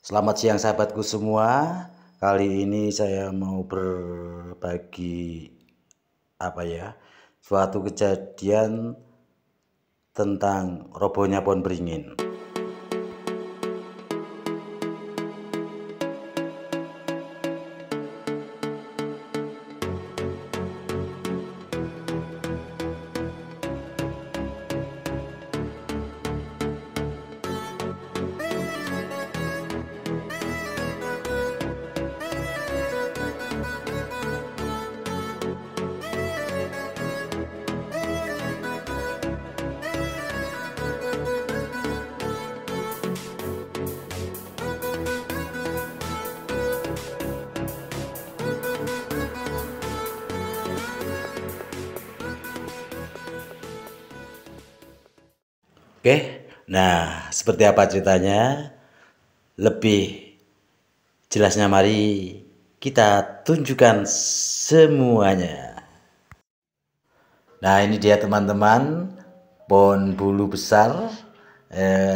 Selamat siang sahabatku semua. Kali ini saya mau berbagi suatu kejadian tentang robohnya pohon beringin. Oke, nah seperti apa ceritanya? Lebih jelasnya mari kita tunjukkan semuanya. Nah ini dia teman-teman, pohon bulu besar.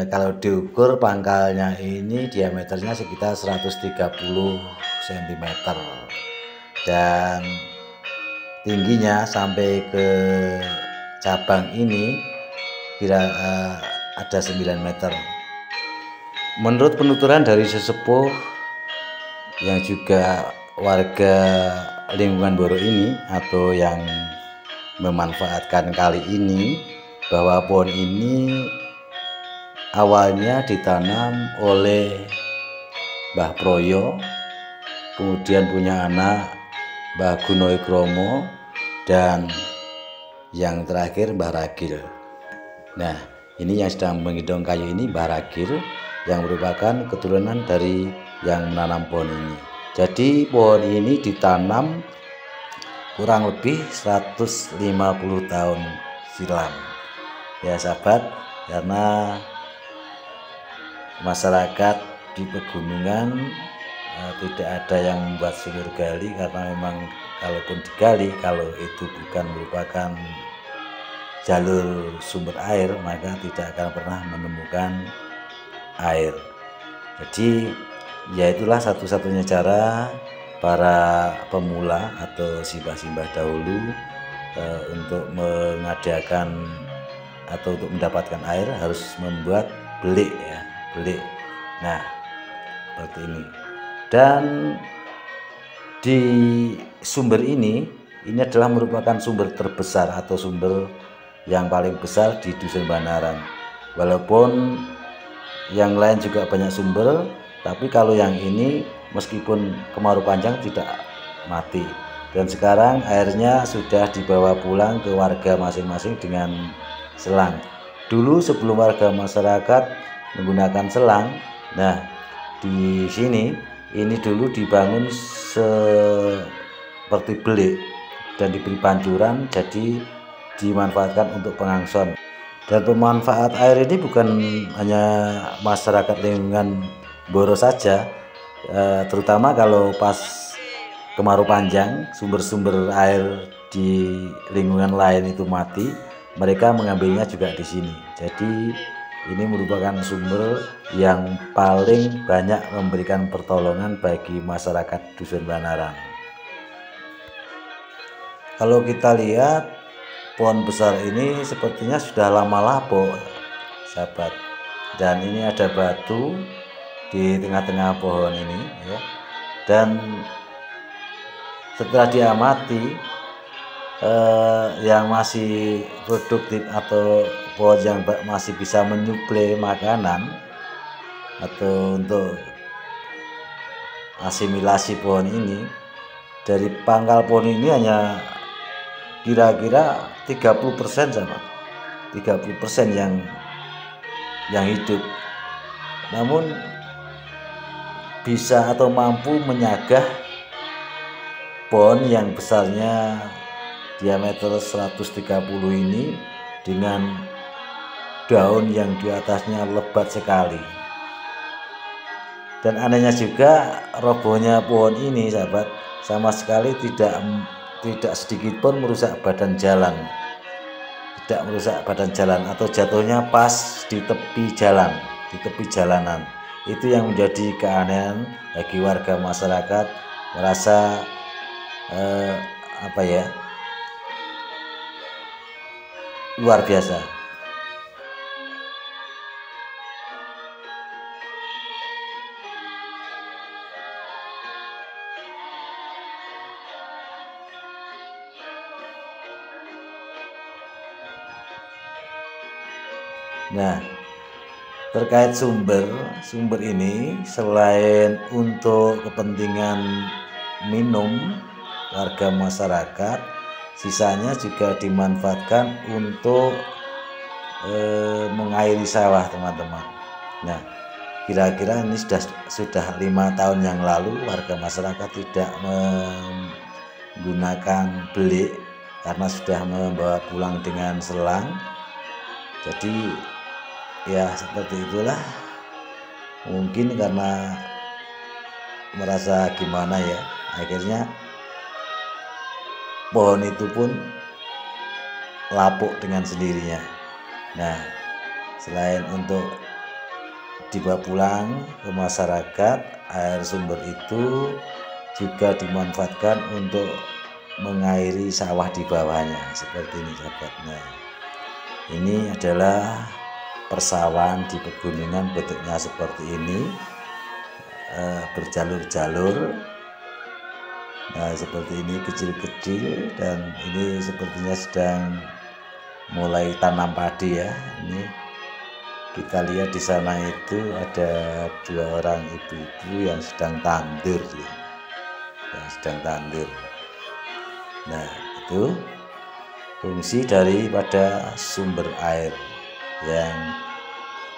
Kalau diukur pangkalnya ini diameternya sekitar 130 cm dan tingginya sampai ke cabang ini kira ada 9 meter. Menurut penuturan dari sesepuh yang juga warga lingkungan Boro ini atau yang memanfaatkan kali ini, bahwa pohon ini awalnya ditanam oleh Mbah Proyo, kemudian punya anak Mbah Gunoy Kromo, dan yang terakhir Mbah Ragil. Nah, ini yang sedang menggendong kayu ini Mbah Ragil, yang merupakan keturunan dari yang menanam pohon ini. Jadi pohon ini ditanam kurang lebih 150 tahun silam. Ya sahabat, karena masyarakat di pegunungan tidak ada yang membuat sumur gali, karena memang kalaupun digali, kalau itu bukan merupakan jalur sumber air, maka tidak akan pernah menemukan air. Jadi ya itulah satu-satunya cara para pemula atau simbah-simbah dahulu untuk mengadakan atau untuk mendapatkan air harus membuat belik ya, belik. Nah seperti ini. Dan di sumber ini adalah merupakan sumber terbesar atau sumber yang paling besar di Dusun Banaran. Walaupun yang lain juga banyak sumber, tapi kalau yang ini meskipun kemarau panjang tidak mati. Dan sekarang airnya sudah dibawa pulang ke warga masing-masing dengan selang. Dulu sebelum warga masyarakat menggunakan selang, nah di sini ini dulu dibangun seperti belik dan diberi pancuran, jadi dimanfaatkan untuk pengangson. Dan pemanfaat air ini bukan hanya masyarakat lingkungan Boro saja, terutama kalau pas kemarau panjang, sumber-sumber air di lingkungan lain itu mati, mereka mengambilnya juga di sini. Jadi ini merupakan sumber yang paling banyak memberikan pertolongan bagi masyarakat Dusun Banaran. Kalau kita lihat pohon besar ini sepertinya sudah lama lapuk sahabat, dan ini ada batu di tengah-tengah pohon ini ya. Dan setelah diamati yang masih produktif atau pohon yang masih bisa menyuplai makanan atau untuk asimilasi pohon ini, dari pangkal pohon ini hanya kira-kira 30% sama 30% yang hidup, namun bisa atau mampu menyagah pohon yang besarnya diameter 130 ini dengan daun yang di atasnya lebat sekali. Dan anehnya juga robohnya pohon ini sahabat sama sekali tidak sedikit pun merusak badan jalan, atau jatuhnya pas di tepi jalan, di tepi jalanan. Itu yang menjadi keanehan bagi warga masyarakat, merasa apa ya, luar biasa. Nah, terkait sumber ini selain untuk kepentingan minum warga masyarakat, sisanya juga dimanfaatkan untuk mengairi sawah, teman-teman. Nah, kira-kira ini sudah 5 tahun yang lalu warga masyarakat tidak menggunakan belik karena sudah membawa pulang dengan selang. Jadi ya seperti itulah, mungkin karena merasa gimana ya, akhirnya pohon itu pun lapuk dengan sendirinya. Nah, selain untuk dibawa pulang ke masyarakat, air sumber itu juga dimanfaatkan untuk mengairi sawah di bawahnya, seperti ini sahabat. Nah, ini adalah persawahan di pegunungan, bentuknya seperti ini, berjalur-jalur. Nah, seperti ini kecil-kecil, dan ini sepertinya sedang mulai tanam padi ya. Ini kita lihat di sana itu ada 2 orang ibu-ibu yang sedang tandur ya. Nah, itu fungsi daripada sumber air yang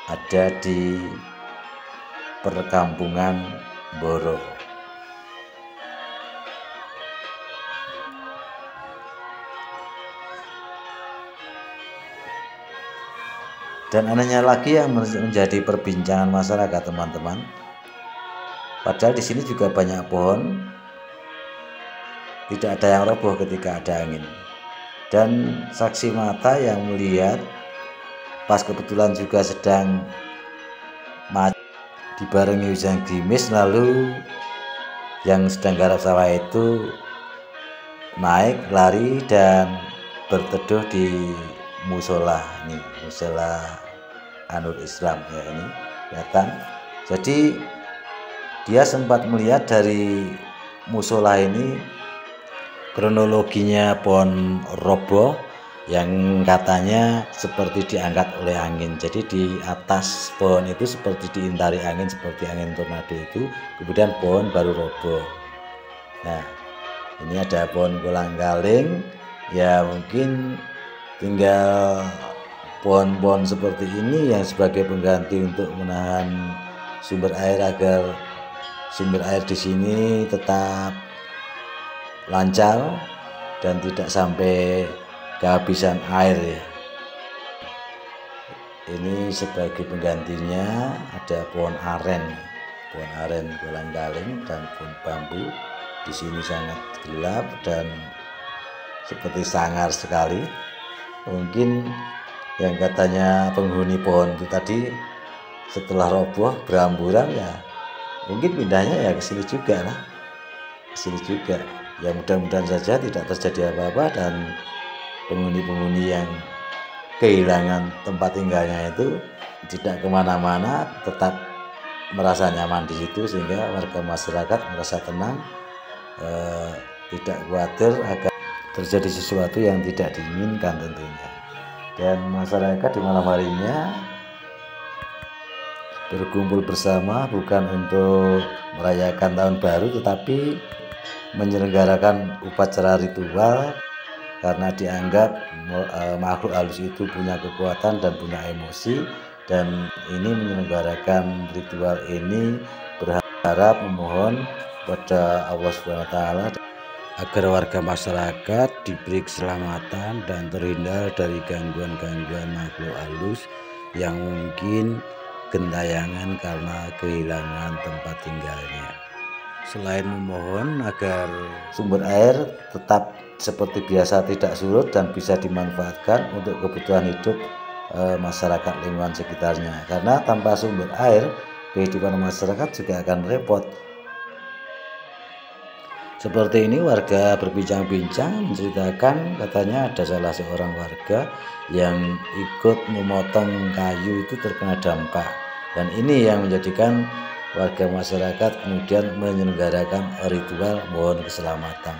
ada di perkampungan Mboro. Dan anehnya lagi yang menjadi perbincangan masyarakat, teman-teman, padahal di sini juga banyak pohon, tidak ada yang roboh ketika ada angin. Dan saksi mata yang melihat pas kebetulan juga sedang dibarengi hujan gerimis, lalu yang sedang garap sawah itu naik, lari, dan berteduh di musola. Ini musola Anur Islam ya, ini kelihatan. Jadi dia sempat melihat dari musola ini kronologinya pohon roboh yang katanya seperti diangkat oleh angin. Jadi di atas pohon itu seperti diintari angin, seperti angin tornado itu, kemudian pohon baru roboh. Nah, ini ada pohon kolang-kaling ya, mungkin tinggal pohon-pohon seperti ini yang sebagai pengganti untuk menahan sumber air, agar sumber air di sini tetap lancar dan tidak sampai kehabisan air ya. Ini sebagai penggantinya ada pohon aren kolang-kaling dan pohon bambu. Di sini sangat gelap dan seperti sangar sekali. Mungkin yang katanya penghuni pohon itu tadi setelah roboh berhamburan ya, mungkin pindahnya ya ke sini juga lah, ya. Mudah-mudahan saja tidak terjadi apa-apa dan penghuni-penghuni yang kehilangan tempat tinggalnya itu tidak kemana-mana, tetap merasa nyaman di situ, sehingga warga masyarakat merasa tenang, tidak khawatir akan terjadi sesuatu yang tidak diinginkan tentunya. Dan masyarakat di malam harinya berkumpul bersama bukan untuk merayakan tahun baru, tetapi menyelenggarakan upacara ritual, karena dianggap makhluk halus itu punya kekuatan dan punya emosi, dan ini menyelenggarakan ritual ini berharap memohon kepada Allah SWT agar warga masyarakat diberi keselamatan dan terhindar dari gangguan-gangguan makhluk halus yang mungkin gentayangan karena kehilangan tempat tinggalnya. Selain memohon agar sumber air tetap seperti biasa tidak surut dan bisa dimanfaatkan untuk kebutuhan hidup masyarakat lingkungan sekitarnya, karena tanpa sumber air kehidupan masyarakat juga akan repot. Seperti ini warga berbincang-bincang menceritakan katanya ada salah seorang warga yang ikut memotong kayu itu terkena dampak, dan ini yang menjadikan warga masyarakat kemudian menyelenggarakan ritual mohon keselamatan.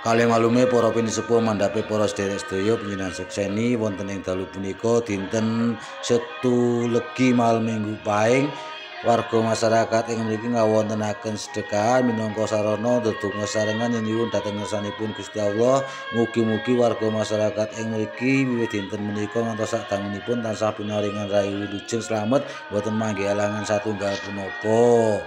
Kalih malume para pinisepuh mandhape para sedherek sedaya panjenengan sekseni wonten ing dalu punika dinten Setu Legi malem Minggu Pahing, warga masyarakat ing mriki ngawontenaken sedekah minangka sarana ndedonga sarengan nyuwun dhateng ngarsanipun Gusti Allah. Mugi-mugi warga masyarakat ing mriki wiwit dinten menika ngantos sadangunipun tansah pinaringan rahayu wilujeng slamet boten manggih halangan satunggal punapa.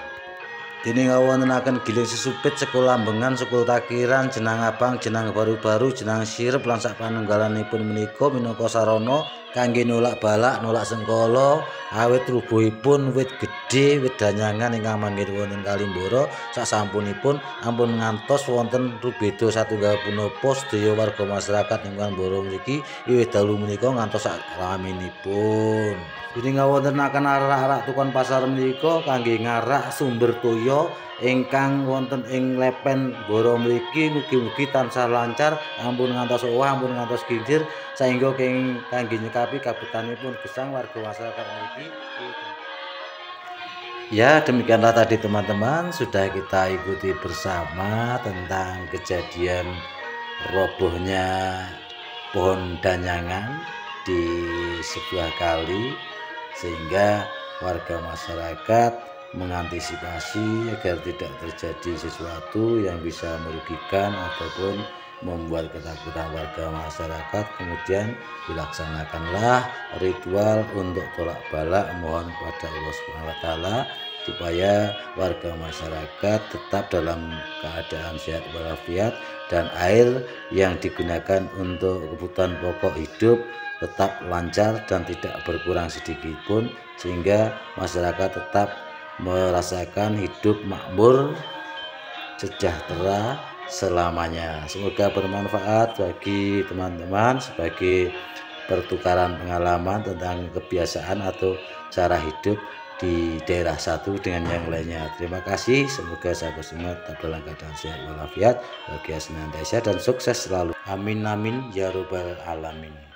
Dene ngawontenaken giling sesupit, sekul lambengan, sekul takiran, jenang abang, jenang baru-baru, jenang sirep lan sapanunggalanipun menika minangka sarana kangge nolak balak, nolak sengkala, awit rubuhipun wit gedhe, wit danyangan ingkang manggen wonten Kalimbara sasampunipun ampun ngantos wonten rubeda satunggal punapa sedaya warga masyarakat ing Kalimbara mriki wiwit dalu menika ngantos sak raminipun. Dene ngawontenaken arak-arak tukon pasar menika kangge ngarak sumber toya ingkang wonten ing lepen Boro mriki mugi-mugi tansah lancar, ampun ngantos owah, ampun ngantos kincir saengga kangge nyekapi kabutanipun gesang warga masyarakat mriki. Ya, demikianlah tadi teman-teman, sudah kita ikuti bersama tentang kejadian robohnya pohon danyangan di sebuah kali, sehingga warga masyarakat mengantisipasi agar tidak terjadi sesuatu yang bisa merugikan ataupun membuat ketakutan warga masyarakat. Kemudian dilaksanakanlah ritual untuk tolak balak mohon kepada Allah Subhanahu wa taala supaya warga masyarakat tetap dalam keadaan sehat walafiat dan air yang digunakan untuk kebutuhan pokok hidup tetap lancar dan tidak berkurang sedikit pun, sehingga masyarakat tetap merasakan hidup makmur sejahtera selamanya. Semoga bermanfaat bagi teman-teman sebagai pertukaran pengalaman tentang kebiasaan atau cara hidup di daerah satu dengan yang lainnya. Terima kasih, semoga sahabat semua tetap dalam keadaan sehat walafiat, bahagia senantiasa dan sukses selalu. Amin amin ya robbal alamin.